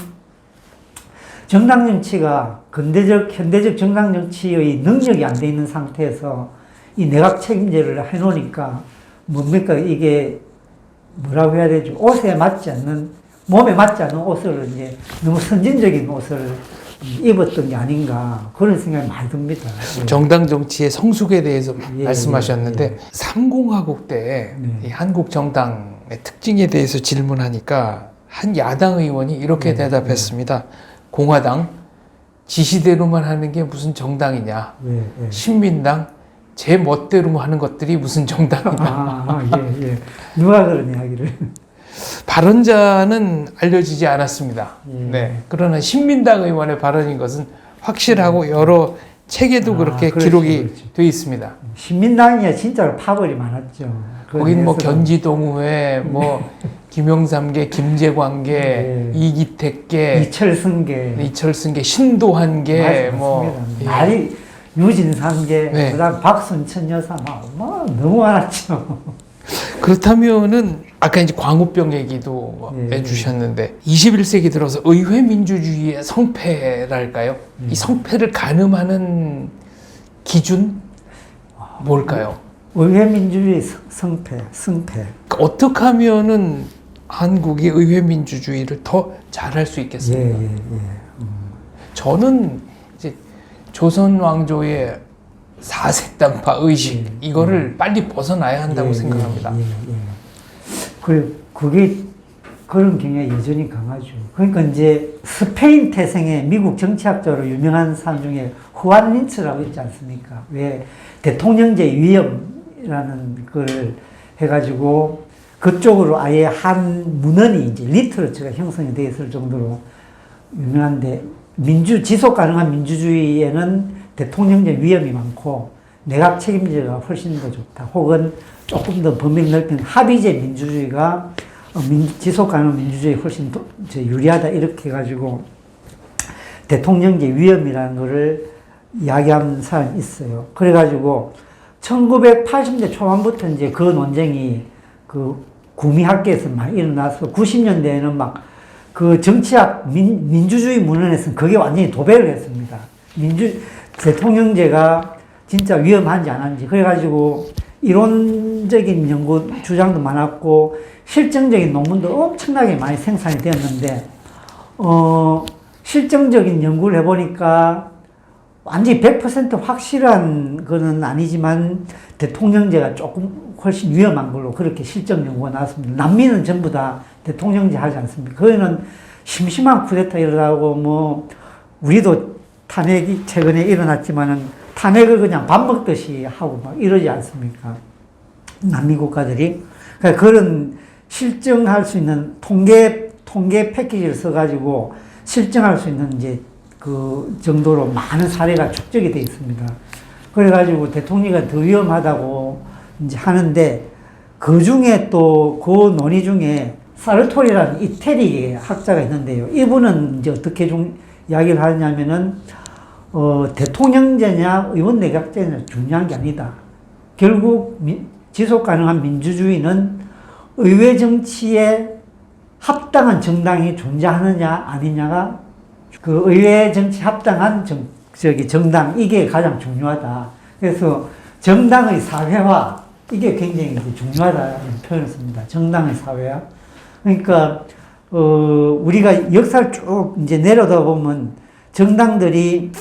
정당 정치가 현대적 정당 정치의 능력이 안 돼 있는 상태에서 이 내각 책임제를 해놓으니까 뭡니까? 이게 뭐라고 해야 되죠? 옷에 맞지 않는, 몸에 맞지 않는 옷을 이제 너무 선진적인 옷을 입었던 게 아닌가 그런 생각이 많이 듭니다. 정당 정치의 성숙에 대해서 예, 말씀하셨는데 예. 3공화국 때 이 한국 정당의 특징에 대해서 질문하니까 한 야당 의원이 이렇게 대답했습니다. 공화당 지시대로만 하는 게 무슨 정당이냐. 신민당 제 멋대로만 하는 것들이 무슨 정당이냐. 예. 누가 그런 이야기를. 발언자는 알려지지 않았습니다. 예. 네. 그러나 신민당 의원의 발언인 것은 확실하고 여러 책에도 그렇게 그렇죠, 기록이 그렇죠. 돼 있습니다. 신민당이야 진짜로 파벌이 많았죠. 거긴 뭐 견지동우회, 뭐 김영삼계, 김재광계, 예. 이기택계, 이철승계, 신도한계, 뭐 예. 많이 유진상계, 네. 그다음 박순천 여사 뭐 너무 많았죠. 그렇다면은 아까 이제 광우병 얘기도 예. 해주셨는데 21세기 들어서 의회 민주주의의 성패랄까요? 이 성패를 가늠하는 기준 뭘까요? 의회 민주주의 승패. 그러니까 어떻게 하면은 한국의 의회 민주주의를 더 잘할 수 있겠습니까? 저는 이제 조선 왕조의 사색단파 의식 이거를 빨리 벗어나야 한다고 생각합니다. 그게 그런 경향이 여전히 강하죠. 그러니까 이제 스페인 태생의 미국 정치학자로 유명한 사람 중에 후안 린츠라고 있지 않습니까? 왜 대통령제 위험이라는 걸 해가지고 그쪽으로 아예 한 문헌이 이제 리터처가 형성이 되어 있을 정도로 유명한데 지속 가능한 민주주의에는 대통령제 위험이 많고 내각 책임제가 훨씬 더 좋다. 혹은 조금 더 범위를 넓힌 합의제 민주주의가 지속 가능한 민주주의에 훨씬 더 유리하다. 이렇게 해가지고 대통령제 위험이라는 거를 이야기하는 사람이 있어요. 그래가지고 1980년대 초반부터 이제 그 논쟁이 그 구미학계에서 많이 일어나서 90년대에는 막 그 정치학 민주주의 문헌에서는 그게 완전히 도배를 했습니다. 대통령제가 진짜 위험한지 안 한지. 그래가지고 이론적인 연구 주장도 많았고 실증적인 논문도 엄청나게 많이 생산이 되었는데 실증적인 연구를 해보니까 완전히 100% 확실한 거는 아니지만 대통령제가 조금 훨씬 위험한 걸로 그렇게 실증 연구가 나왔습니다. 남미는 전부 다 대통령제 하지 않습니까? 거기는 심심한 쿠데타 일어나고 뭐 우리도 탄핵이 최근에 일어났지만은 탄핵을 그냥 밥 먹듯이 하고 막 이러지 않습니까? 남미 국가들이. 그러니까 그런 실증할 수 있는 통계 패키지를 써가지고 실증할 수 있는 이제 그 정도로 많은 사례가 축적이 되어 있습니다. 그래가지고 대통령이 더 위험하다고 이제 하는데 그 중에 또 그 논의 중에 사르토리라는 이태리 학자가 있는데요. 이분은 이제 어떻게 좀 이야기를 하냐면은 대통령제냐 의원 내각제냐 중요한 게 아니다. 결국 지속 가능한 민주주의는 의회 정치에 합당한 정당이 존재하느냐 아니냐가 그 의회 정치 합당한 정당 이게 가장 중요하다. 그래서 정당의 사회화 이게 굉장히 중요하다는 표현을 씁니다. 정당의 사회화. 그러니까 우리가 역사를 쭉 이제 내려다 보면 정당들이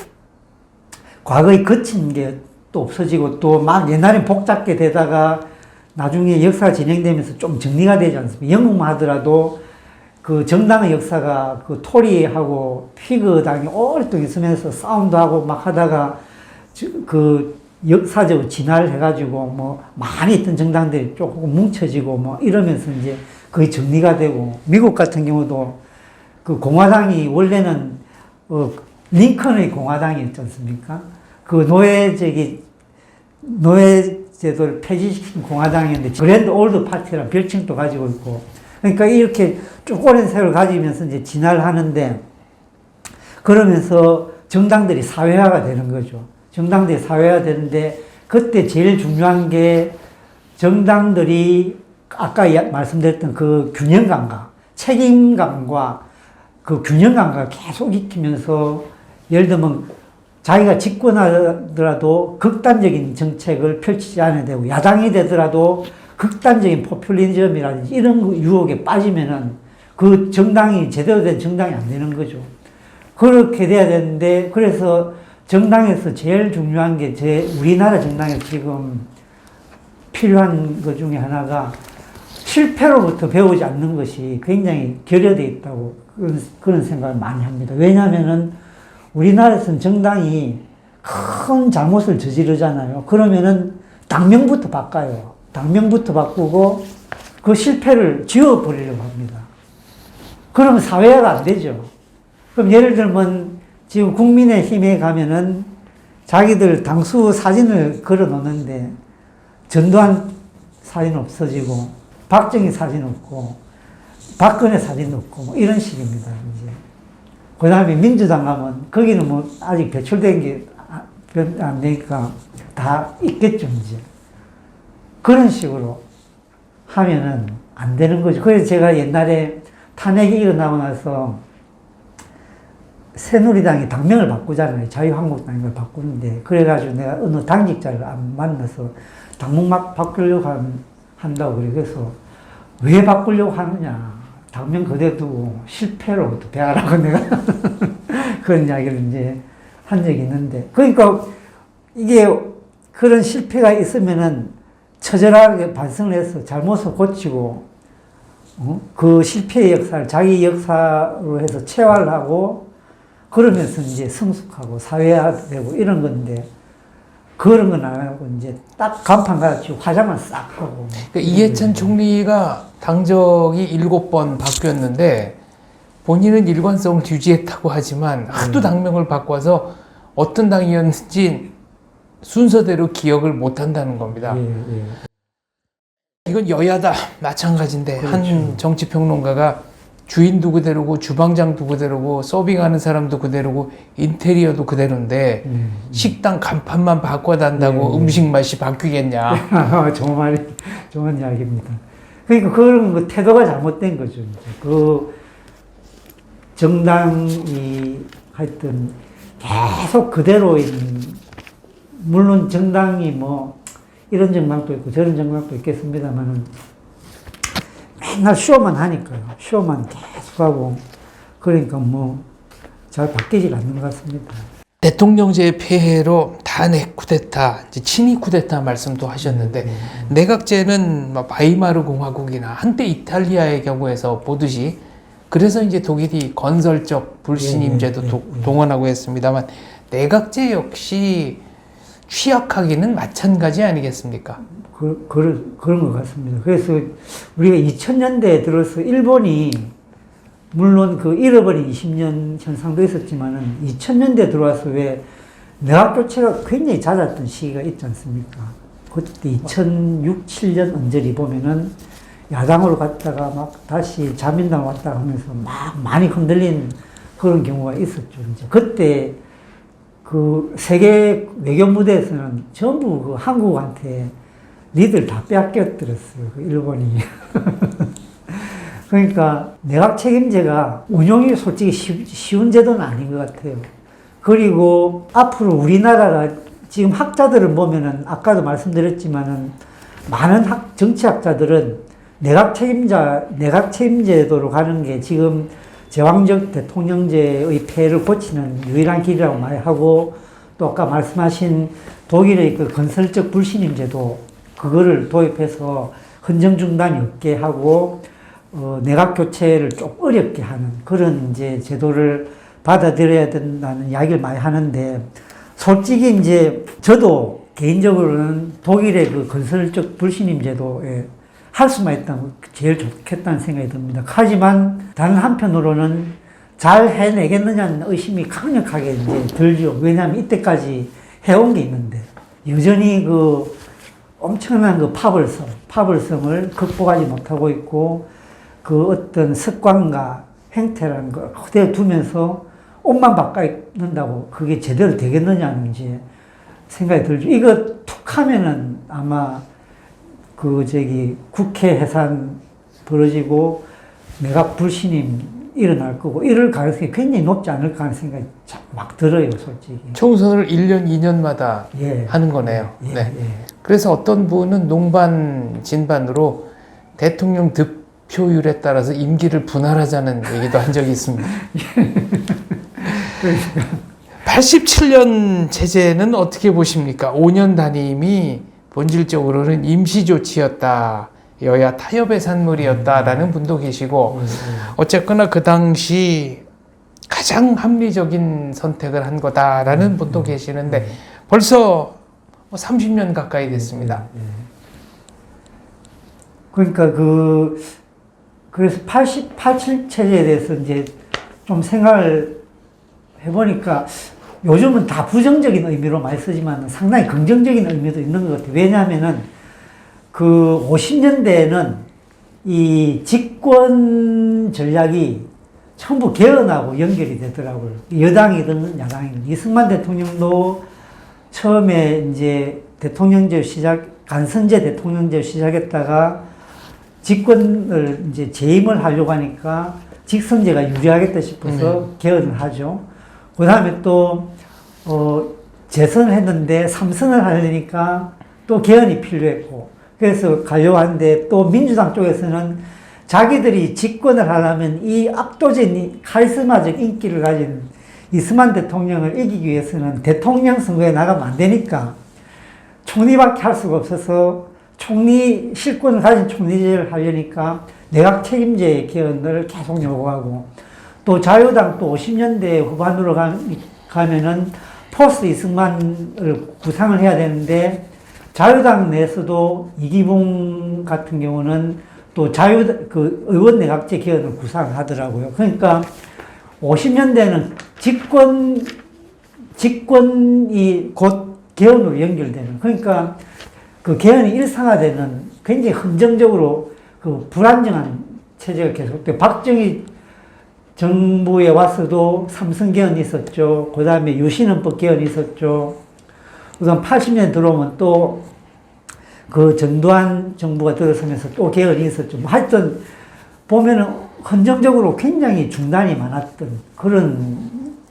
과거에 거친 게 또 없어지고 또 막 옛날엔 복잡게 되다가 나중에 역사가 진행되면서 좀 정리가 되지 않습니까? 영국만 하더라도 그 정당의 역사가 그 토리하고 피그당이 오랫동안 있으면서 싸움도 하고 막 하다가 그 역사적으로 진화를 해가지고 뭐 많이 있던 정당들이 조금 뭉쳐지고 뭐 이러면서 이제 거의 정리가 되고 미국 같은 경우도 그 공화당이 원래는 링컨의 공화당이었지 않습니까? 그 노예제도를 폐지시킨 공화당이었는데 그랜드 올드 파티라는 별칭도 가지고 있고 그러니까 이렇게 쭉 오랜 세월을 가지면서 이제 진화를 하는데 그러면서 정당들이 사회화가 되는 거죠. 정당들이 사회화 되는데 그때 제일 중요한 게 정당들이 아까 말씀드렸던 그 균형감과 책임감과 그 균형감과 계속 익히면서 예를 들면 자기가 집권하더라도 극단적인 정책을 펼치지 않아야 되고 야당이 되더라도 극단적인 포퓰리즘이라든지 이런 유혹에 빠지면은 그 정당이 제대로 된 정당이 안 되는 거죠. 그렇게 돼야 되는데 그래서 정당에서 제일 중요한 게 우리나라 정당에서 지금 필요한 것 중에 하나가 실패로부터 배우지 않는 것이 굉장히 결여되어 있다고 그런 생각을 많이 합니다. 왜냐하면은 우리나라에서는 정당이 큰 잘못을 저지르잖아요. 그러면은 당명부터 바꿔요. 당명부터 바꾸고 그 실패를 지워버리려고 합니다. 그러면 사회화가 안 되죠. 그럼 예를 들면 지금 국민의힘에 가면은 자기들 당수 사진을 걸어 놓는데 전두환 사진 없어지고 박정희 사진 없고 박근혜 사진 없고 뭐 이런 식입니다. 이제. 그 다음에 민주당 가면 거기는 뭐 아직 배출된 게 안 되니까 다 있겠죠, 이제. 그런 식으로 하면은 안 되는 거죠. 그래서 제가 옛날에 탄핵이 일어나고 나서 새누리당이 당명을 바꾸잖아요. 자유한국당을 바꾸는데. 그래가지고 내가 어느 당직자를 안 만나서 당명 막 바꾸려고 한다고 그래. 그래서 왜 바꾸려고 하느냐. 당면 그대로 두고 실패로 또 배하라고 내가 그런 이야기를 이제 한 적이 있는데. 그러니까 이게 그런 실패가 있으면은 처절하게 반성을 해서 잘못을 고치고, 그 실패의 역사를 자기 역사로 해서 체화를 하고, 그러면서 이제 성숙하고 사회화되고 이런 건데, 그런 건 안 하고 이제 딱 간판 갈아치고 화장만 싹 하고. 그러니까 이해찬 총리가 당적이 7번 바뀌었는데 본인은 일관성을 유지했다고 하지만 하도 당명을 바꿔서 어떤 당이었는지 순서대로 기억을 못 한다는 겁니다. 예. 이건 여야다 마찬가지인데 그렇죠. 한 정치평론가가 주인도 그대로고 주방장도 그대로고 서빙하는 사람도 그대로고 인테리어도 그대로인데 식당 간판만 바꿔단다고 음식 맛이 바뀌겠냐. 좋은 이야기입니다. 그러니까 그런 거 태도가 잘못된 거죠. 이제. 그 정당이 하여튼 계속 그대로인, 물론 정당이 뭐 이런 정당도 있고 저런 정당도 있겠습니다만은 맨날 쇼만 하니까요. 쇼만 계속하고 그러니까 뭐 잘 바뀌지 않는 것 같습니다. 대통령제의 폐해로 탄핵 쿠데타, 이제 친위 쿠데타 말씀도 하셨는데 내각제는 바이마르 공화국이나 한때 이탈리아의 경우에서 보듯이 그래서 이제 독일이 건설적 불신임제도 동원하고 했습니다만 내각제 역시 취약하기는 마찬가지 아니겠습니까? 그런 것 같습니다. 그래서 우리가 2000년대에 들어서 일본이 물론 그 잃어버린 20년 현상도 있었지만은 2000년대 들어와서 왜 내각 교체가 굉장히 잦았던 시기가 있지 않습니까? 그때 2006, 7년 언저리 보면은 야당으로 갔다가 막 다시 자민당 왔다가 하면서 막 많이 흔들린 그런 경우가 있었죠. 이제 그때 그 세계 외교 무대에서는 전부 그 한국한테 리드를 다 빼앗겼더랬어요. 그 일본이. 그러니까 내각 책임제가 운용이 솔직히 쉬운 제도는 아닌 것 같아요. 그리고 앞으로 우리나라가 지금 학자들을 보면은 아까도 말씀드렸지만은 많은 정치학자들은 내각 책임제도로 가는 게 지금 제왕적 대통령제의 폐해를 고치는 유일한 길이라고 말하고, 또 아까 말씀하신 독일의 그 건설적 불신임제도 그거를 도입해서 헌정 중단이 없게 하고 내각 교체를 좀 어렵게 하는 그런 이제 제도를 받아들여야 된다는 이야기를 많이 하는데, 솔직히 이제 저도 개인적으로는 독일의 그 건설적 불신임 제도에 할 수만 있다면 제일 좋겠다는 생각이 듭니다. 하지만 다른 한편으로는 잘 해내겠느냐는 의심이 강력하게 이제 들죠. 왜냐하면 이때까지 해온 게 있는데 여전히 그 엄청난 그 파벌성을 극복하지 못하고 있고, 그 어떤 습관과 행태라는 걸 그대로 두면서 옷만 바꿔입는다고 그게 제대로 되겠느냐는 이제 생각이 들죠. 이거 툭 하면은 아마 국회 해산 벌어지고 내각 불신임 일어날 거고 이럴 가능성이 굉장히 높지 않을까 하는 생각이 막 들어요, 솔직히. 총선을 1년, 2년마다 하는 거네요. 네. 그래서 어떤 분은 농반, 진반으로 대통령 득표율에 따라서 임기를 분할하자는 얘기도 한 적이 있습니다. 87년 제재는 어떻게 보십니까? 5년 단임이 본질적으로는 임시조치였다. 여야 타협의 산물이었다라는 분도 계시고, 어쨌거나 그 당시 가장 합리적인 선택을 한 거다라는 분도 계시는데 벌써 30년 가까이 됐습니다. 그러니까 그래서 87 체제에 대해서 이제 좀 생각을 해보니까 요즘은 다 부정적인 의미로 많이 쓰지만 상당히 긍정적인 의미도 있는 것 같아요. 왜냐하면은 그 50년대에는 이 집권 전략이 전부 개헌하고 연결이 되더라고요. 여당이든 야당이든. 이승만 대통령도 처음에 이제 간선제 대통령제를 시작했다가 집권을 이제 재임을 하려고 하니까 직선제가 유리하겠다 싶어서 개헌을 하죠. 그 다음에 또, 재선을 했는데 3선을 하려니까 또 개헌이 필요했고, 그래서 가려고 하는데 또 민주당 쪽에서는 자기들이 집권을 하려면 이 압도적인 카리스마적 인기를 가진 이승만 대통령을 이기기 위해서는 대통령 선거에 나가면 안 되니까 총리밖에 할 수가 없어서 총리, 실권을 가진 총리제를 하려니까 내각 책임제 개헌을 계속 요구하고 또 자유당 또 50년대 후반으로 가면은 포스트 이승만을 구상을 해야 되는데 자유당 내에서도 이기붕 같은 경우는 또 의원 내각제 개헌을 구상하더라고요. 그러니까 50년대는 집권이 곧 개헌으로 연결되는, 그러니까 그 개헌이 일상화되는 굉장히 헌정적으로 그 불안정한 체제가 계속돼요. 박정희 정부에 와서도 삼성 개헌이 있었죠. 그 다음에 유신헌법 개헌이 있었죠. 우선 80년 들어오면 또 그 전두환 정부가 들어서면서 또 개헌이 있었죠. 뭐 하여튼 보면은 헌정적으로 굉장히 중단이 많았던 그런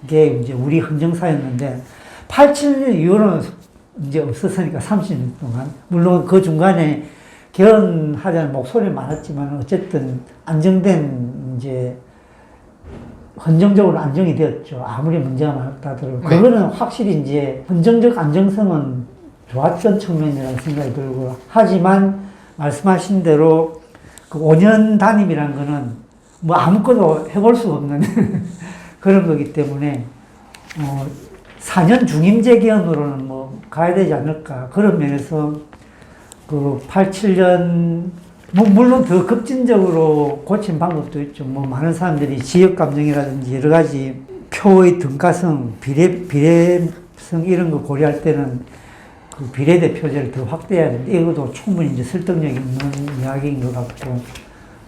게 이제 우리 헌정사였는데 87년 이후로는 이제 없었으니까 30년 동안. 물론 그 중간에 개헌하자는 목소리는 많았지만 어쨌든 안정된 이제 헌정적으로 안정이 되었죠. 아무리 문제가 많았다 하더라도. 그거는 확실히 이제 헌정적 안정성은 좋았던 측면이라는 생각이 들고, 하지만 말씀하신 대로 그 5년 단임이라는 거는 뭐 아무것도 해볼 수 없는 그런 거기 때문에 4년 중임제 개헌으로는 뭐 가야 되지 않을까. 그런 면에서 그 87년 물론 더 급진적으로 고친 방법도 있죠. 뭐 많은 사람들이 지역 감정이라든지 여러 가지 표의 등가성, 비례성 이런 거 고려할 때는 그 비례대 표제를 더 확대해야 되는데 이것도 충분히 이제 설득력 있는 이야기인 것 같고,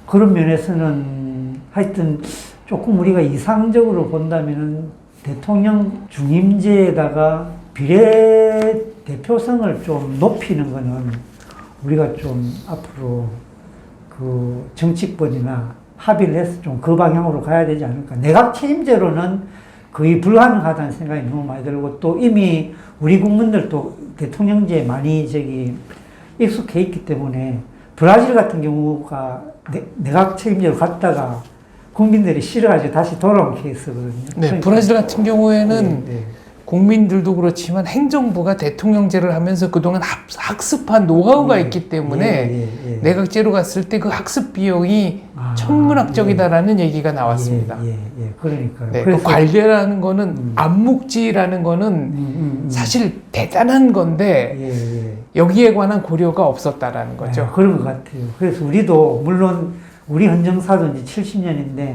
그런 면에서는 하여튼 조금 우리가 이상적으로 본다면은 대통령 중임제에다가 비례대표성을 좀 높이는 거는 우리가 좀 앞으로 그 정치권이나 합의를 해서 좀 그 방향으로 가야 되지 않을까. 내각 책임제로는 거의 불가능하다는 생각이 너무 많이 들고, 또 이미 우리 국민들도 대통령제에 많이 익숙해 있기 때문에 브라질 같은 경우가 내각 책임제로 갔다가 국민들이 싫어가지고 다시 돌아온 케이스거든요. 네, 그러니까 브라질 같은 경우에는 네. 국민들도 그렇지만 행정부가 대통령제를 하면서 그동안 학습한 노하우가 있기 때문에 내각제로 갔을 때 그 학습 비용이 천문학적이다라는 얘기가 나왔습니다. 그러니까요. 네, 그 관례라는 거는 암묵지라는 거는 사실 대단한 건데 여기에 관한 고려가 없었다라는 거죠. 그런 것 같아요. 그래서 우리도 물론 우리 헌정사도 이제 70년인데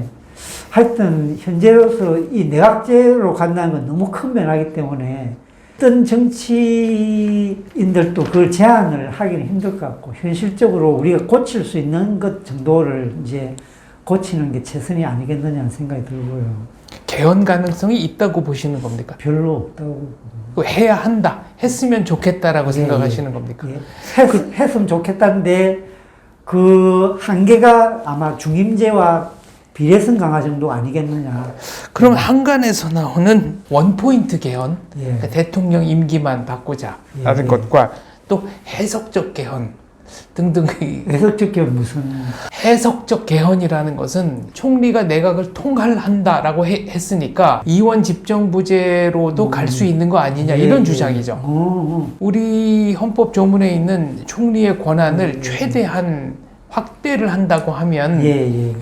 하여튼 현재로서 이 내각제로 간다는 건 너무 큰 변화이기 때문에 어떤 정치인들도 그걸 제한을 하기는 힘들 것 같고, 현실적으로 우리가 고칠 수 있는 것 정도를 이제 고치는 게 최선이 아니겠느냐는 생각이 들고요. 개헌 가능성이 있다고 보시는 겁니까? 별로 없다고. 해야 한다, 했으면 좋겠다라고 생각하시는 겁니까? 했으면 좋겠다는데 그 한계가 아마 중임제와 비례성 강화 정도 아니겠느냐. 그럼 한간에서 나오는 원포인트 개헌, 그러니까 대통령 임기만 바꾸자라는 것과 또 해석적 개헌 등등. 해석적 개헌 무슨? 해석적 개헌이라는 것은 총리가 내각을 통할한다라고 했으니까 이원 집정부제로도 갈 수 있는 거 아니냐, 이런 주장이죠. 우리 헌법 조문에 있는 총리의 권한을 최대한 확대를 한다고 하면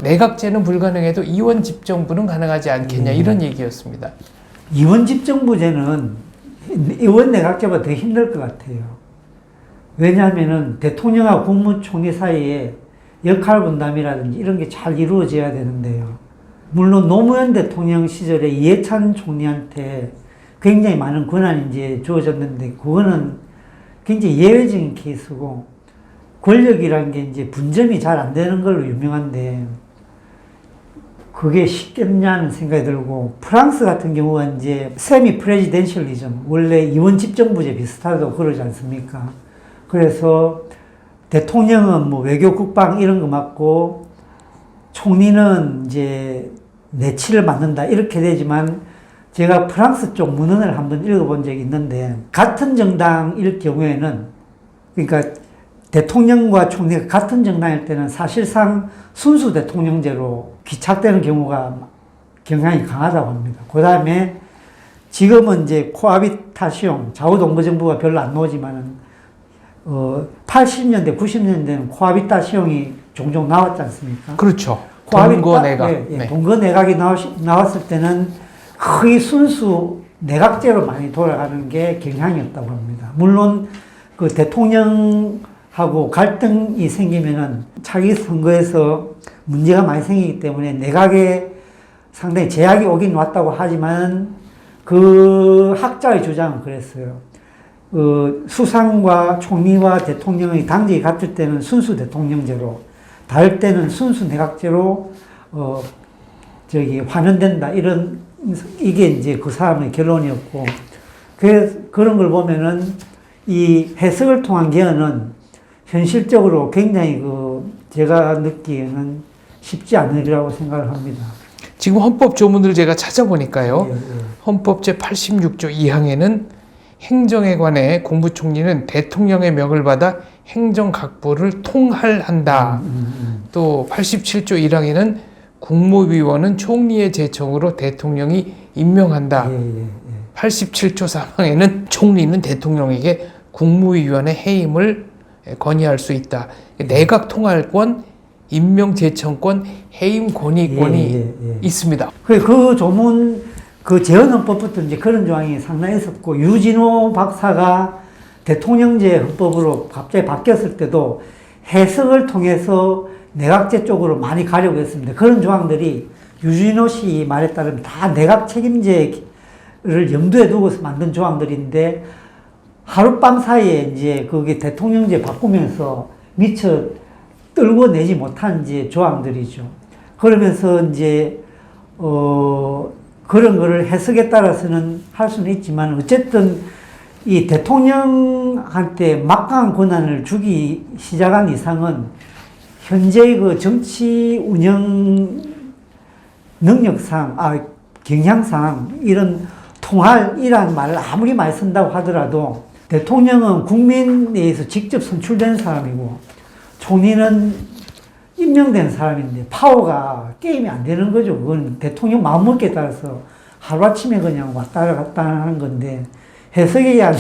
내각제는 불가능해도 이원 집정부는 가능하지 않겠냐, 이런 얘기였습니다. 이원 집정부제는 이원 내각제보다 더 힘들 것 같아요. 왜냐하면은 대통령과 국무총리 사이에 역할 분담이라든지 이런 게 잘 이루어져야 되는데요. 물론 노무현 대통령 시절에 이해찬 총리한테 굉장히 많은 권한이 이제 주어졌는데 그거는 굉장히 예외적인 케이스고, 권력이라는 게 이제 분점이 잘 안 되는 걸로 유명한데 그게 쉽겠냐는 생각이 들고, 프랑스 같은 경우가 이제 세미 프레지덴셜리즘, 원래 이원 집정부제 비슷하다고 그러지 않습니까? 그래서 대통령은 뭐 외교 국방 이런 거 맡고 총리는 이제 내치를 맡는다 이렇게 되지만, 제가 프랑스 쪽 문헌을 한번 읽어본 적이 있는데 같은 정당일 경우에는, 그러니까 대통령과 총리가 같은 정당일 때는 사실상 순수 대통령제로 귀착되는 경우가 경향이 강하다고 합니다. 그 다음에 지금은 이제 코하비타시옹, 좌우동거 정부가 별로 안 나오지만은, 80년대, 90년대는 코하비타시옹이 종종 나왔지 않습니까? 그렇죠. 동거 내각. 예, 동거 내각이 나왔을 때는 거의 순수 내각제로 많이 돌아가는 게 경향이었다고 합니다. 물론 그 대통령하고 갈등이 생기면은 차기 선거에서 문제가 많이 생기기 때문에 내각에 상당히 제약이 오긴 왔다고 하지만 그 학자의 주장은 그랬어요. 수상과 총리와 대통령의 당직이 같을 때는 순수 대통령제로, 다를 때는 순수 내각제로 환원된다. 이게 이제 그 사람의 결론이었고, 그런 걸 보면은 이 해석을 통한 개헌은 현실적으로 굉장히 제가 느끼기에는 쉽지 않으리라고 생각을 합니다. 지금 헌법 조문을 제가 찾아보니까요. 예, 예. 헌법 제86조 2항에는 행정에 관해 국무총리는 대통령의 명을 받아 행정각부를 통할한다. 또 87조 1항에는 국무위원은 총리의 제청으로 대통령이 임명한다. 예, 예, 예. 87조 3항에는 총리는 대통령에게 국무위원의 해임을 건의할 수 있다. 내각 통할권, 임명 제청권, 해임 권의권이 있습니다. 그 조문, 그 재헌헌법부터 이제 그런 조항이 상당히 있었고, 유진호 박사가 대통령제 헌법으로 갑자기 바뀌었을 때도 해석을 통해서 내각제 쪽으로 많이 가려고 했습니다. 그런 조항들이 유진호 씨 말에 따르면 다 내각 책임제를 염두에 두고서 만든 조항들인데, 하룻밤 사이에 이제 그게 대통령제 바꾸면서 미처 떨궈내지 못한 이제 조항들이죠. 그러면서 이제, 그런 거를 해석에 따라서는 할 수는 있지만, 어쨌든 이 대통령한테 막강한 권한을 주기 시작한 이상은 현재의 그 정치 운영 능력상, 경향상 이런 통할이라는 말을 아무리 많이 쓴다고 하더라도 대통령은 국민에 의해서 직접 선출된 사람이고 총리는 임명된 사람인데 파워가 게임이 안 되는 거죠. 그건 대통령 마음먹기에 따라서 하루아침에 그냥 왔다 갔다 하는 건데, 해석에 의한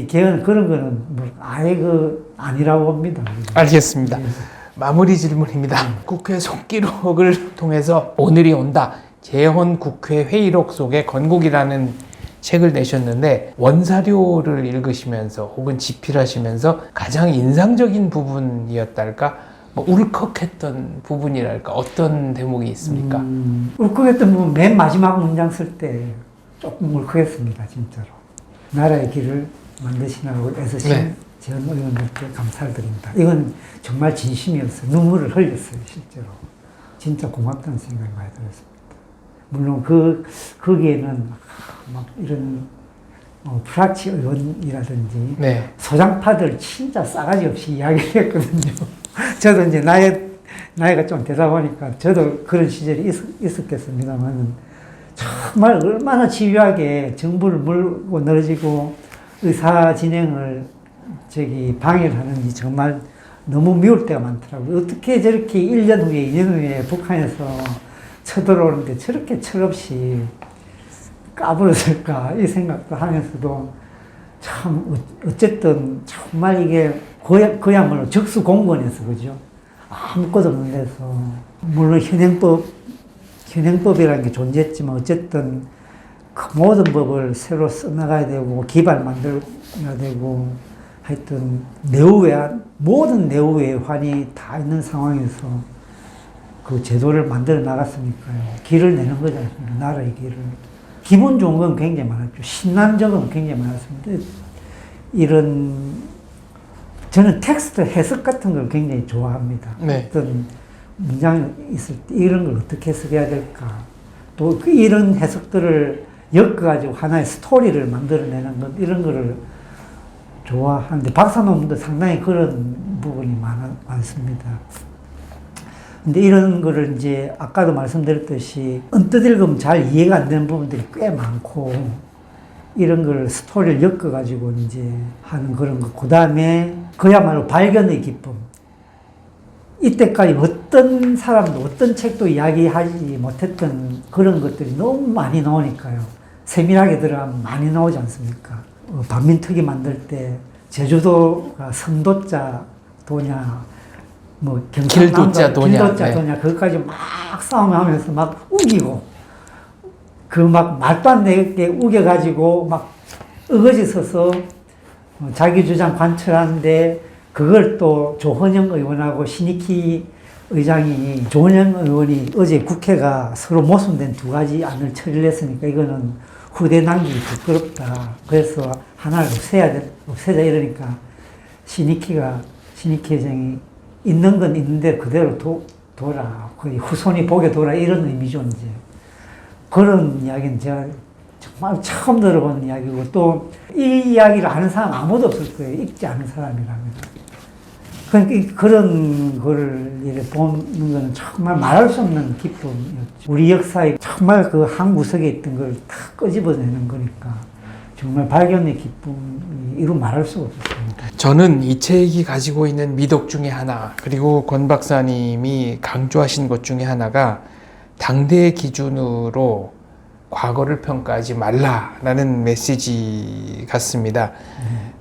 개헌 그런 거는 아예 아니라고 봅니다. 알겠습니다. 네. 마무리 질문입니다. 국회 속기록을 통해서 오늘이 온다. 재헌 국회 회의록 속의 건국이라는 책을 내셨는데, 원사료를 읽으시면서 혹은 집필하시면서 가장 인상적인 부분이었달까? 울컥했던 부분이랄까? 어떤 대목이 있습니까? 울컥했던 부분 맨 마지막 문장 쓸 때 조금 울컥했습니다. 진짜로. 나라의 길을 만드시느라고 애쓰신 재헌 의원들께 감사를 드립니다. 이건 정말 진심이었어요. 눈물을 흘렸어요. 실제로. 진짜 고맙다는 생각이 많이 들었습니다. 물론 거기에는 막 이런 프라치 의원이라든지 소장파들 진짜 싸가지 없이 이야기를 했거든요. 저도 이제 나이가 좀 되다 보니까 저도 그런 시절이 있었겠습니다만, 정말 얼마나 집요하게 정부를 물고 늘어지고 의사 진행을 방해를 하는지 정말 너무 미울 때가 많더라고요. 어떻게 저렇게 1년 후에, 2년 후에 북한에서 쳐들어오는데 저렇게 철없이 까불었을까, 이 생각도 하면서도 참, 어쨌든 정말 이게 그야말로 적수공권에서, 그죠? 아무것도 없는 데서. 물론 현행법이라는 게 존재했지만, 어쨌든 그 모든 법을 새로 써나가야 되고, 기발 만들어야 되고, 하여튼, 모든 내후 외환이 다 있는 상황에서 그 제도를 만들어 나갔으니까요. 길을 내는 거지 않습니까? 나라의 길을. 기분 좋은 건 굉장히 많았죠. 신난 적은 굉장히 많았습니다. 저는 텍스트 해석 같은 걸 굉장히 좋아합니다. 어떤 문장이 있을 때 이런 걸 어떻게 해석해야 될까. 또 이런 해석들을 엮어가지고 하나의 스토리를 만들어내는 것, 이런 거를 좋아하는데, 박사논문도 상당히 그런 부분이 많습니다. 근데 이런 거를 이제 아까도 말씀드렸듯이 언뜻 읽으면 잘 이해가 안 되는 부분들이 꽤 많고, 이런 걸 스토리를 엮어가지고 이제 하는 그런 거. 그 다음에 그야말로 발견의 기쁨. 이때까지 어떤 사람도 어떤 책도 이야기하지 못했던 그런 것들이 너무 많이 나오니까요. 세밀하게 들어가면 많이 나오지 않습니까? 반민특위 만들 때 제주도가 선도자 도냐, 뭐 길도자 도냐, 길도자 네. 도냐, 그것까지 막 싸움하면서 막 우기고, 그 막 말도 안 되게 우겨가지고 막 어거지 서서 자기 주장 관철하는데, 그걸 또 조헌영 의원하고 신익희 의장이, 조헌영 의원이 어제 국회가 서로 모순된 두 가지 안을 처리를 했으니까 이거는 후대 남기기 부끄럽다. 그래서 하나를 없애자 이러니까 신익희 의장이 있는 건 있는데 그대로 둬라. 거의 후손이 보게 둬라. 이런 의미죠, 이제. 그런 이야기는 제가 정말 처음 들어보는 이야기고, 또 이 이야기를 아는 사람 아무도 없을 거예요. 읽지 않은 사람이라면. 그러니까 그런 거를 이렇게 보는 거는 정말 말할 수 없는 기쁨이었죠. 우리 역사에 정말 그 한 구석에 있던 걸 다 끄집어내는 거니까 정말 발견의 기쁨이 이루 말할 수가 없었습니다. 저는 이 책이 가지고 있는 미덕 중에 하나, 그리고 권 박사님이 강조하신 것 중에 하나가 당대의 기준으로 과거를 평가하지 말라라는 메시지 같습니다.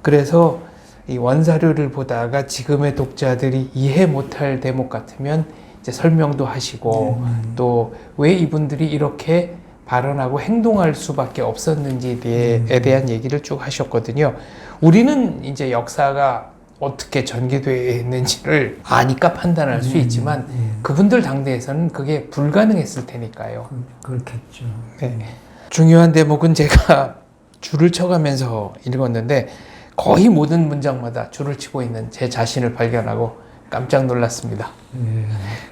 그래서 이 원사료를 보다가 지금의 독자들이 이해 못할 대목 같으면 이제 설명도 하시고, 또 왜 이분들이 이렇게 발언하고 행동할 수밖에 없었는지에 대한 얘기를 쭉 하셨거든요. 우리는 이제 역사가 어떻게 전개되어 있는지를 아니까 판단할 수 있지만 그분들 당대에서는 그게 불가능했을 테니까요. 그렇겠죠. 네. 중요한 대목은 제가 줄을 쳐가면서 읽었는데 거의 모든 문장마다 줄을 치고 있는 제 자신을 발견하고 깜짝 놀랐습니다.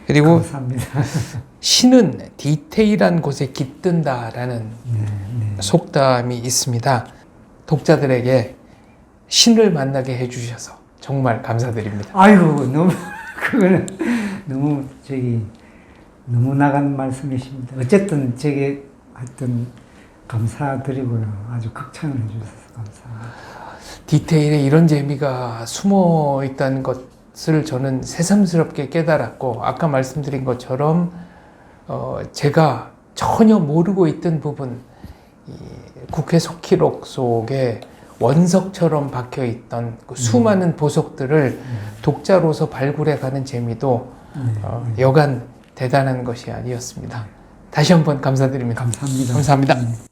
그리고 감사합니다. 신은 디테일한 곳에 깃든다라는 속담이 있습니다. 독자들에게 신을 만나게 해주셔서 정말 감사드립니다. 아이고, 그거는 너무 나간 말씀이십니다. 어쨌든 제게 하여튼 감사드리고요. 아주 극찬을 해주셔서 감사합니다. 디테일에 이런 재미가 숨어 있다는 것을 저는 새삼스럽게 깨달았고, 아까 말씀드린 것처럼 제가 전혀 모르고 있던 부분, 이 국회 속기록 속에 원석처럼 박혀있던 그 수많은 보석들을 독자로서 발굴해가는 재미도 여간 대단한 것이 아니었습니다. 다시 한번 감사드립니다. 감사합니다. 감사합니다.